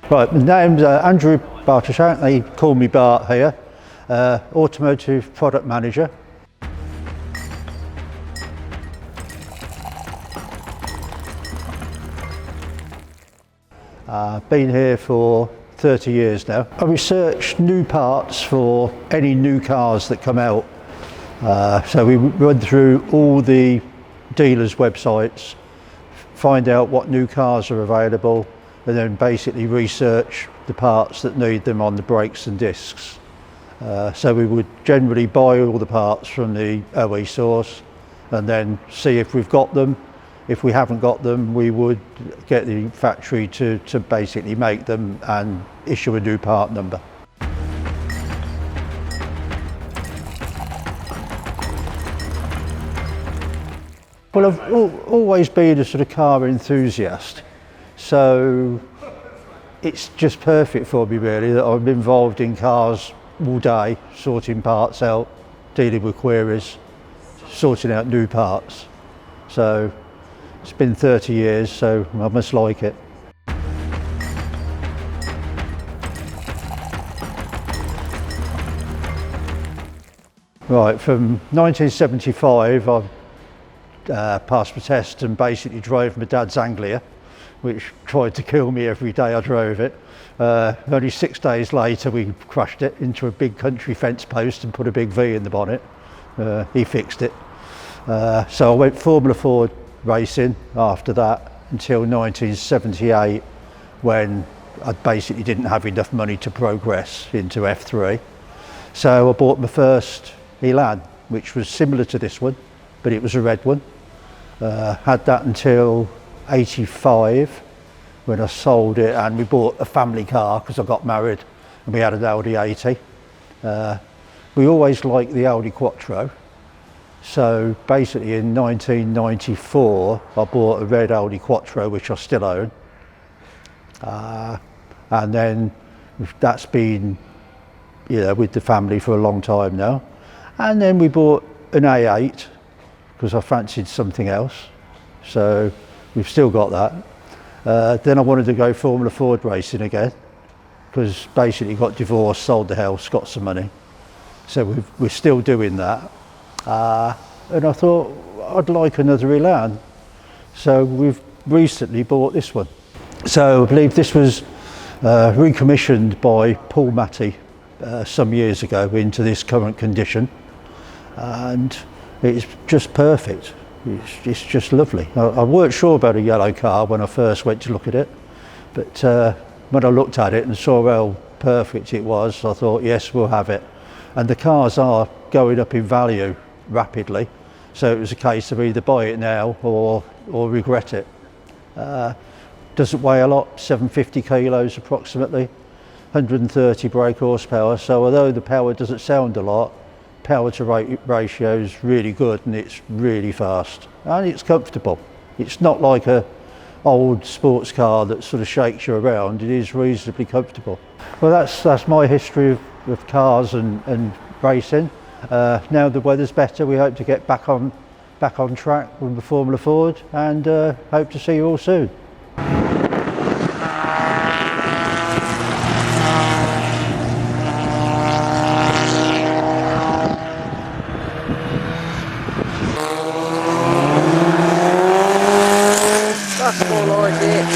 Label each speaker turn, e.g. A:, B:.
A: Right, my name's Andrew Bartosiak. They call me Bart here, Automotive Product Manager. Been here for 30 years now. I research new parts for any new cars that come out. So we run through all the dealers' websites, find out what new cars are available, and then basically research the parts that need them on the brakes and discs. So we would generally buy all the parts from the OE source and then see if we've got them. If we haven't got them, we would get the factory to basically make them and issue a new part number. Well, I've always been a sort of car enthusiast, so it's just perfect for me really that I'm involved in cars all day, sorting parts out, dealing with queries, sorting out new parts. So it's been 30 years, so I must like it. Right, from 1975 I've passed the test and basically drove my dad's Anglia, which tried to kill me every day I drove it. Only 6 days later we crushed it into a big country fence post and put a big V in the bonnet. He fixed it. So I went Formula Ford racing after that until 1978, when I basically didn't have enough money to progress into F3. So I bought my first Elan, which was similar to this one, but it was a red one. Had that until 85 when I sold it, and we bought a family car because I got married and we had an Audi 80. We always liked the Audi Quattro, so basically in 1994 I bought a red Audi Quattro, which I still own, and then that's been, you know, with the family for a long time now. And then we bought an A8 because I fancied something else, so we've still got that. Then I wanted to go Formula Ford racing again because basically got divorced, sold the house, got some money, so we're still doing that. And I thought I'd like another Elan, so we've recently bought this one. So I believe this was recommissioned by Paul Matty some years ago into this current condition, and it's just perfect. It's just lovely. I weren't sure about a yellow car when I first went to look at it, but when I looked at it and saw how perfect it was, I thought, yes, we'll have it. And the cars are going up in value rapidly, so it was a case of either buy it now or regret it. Doesn't weigh a lot, 750 kilos approximately, 130 brake horsepower, so although the power doesn't sound a lot, power to rate ratio is really good, and it's really fast and it's comfortable. It's not like a old sports car that sort of shakes you around. It is reasonably comfortable. Well, that's my history of cars and racing. Now the weather's better, we hope to get back on track with the Formula Ford, and hope to see you all soon.
B: That's more like it.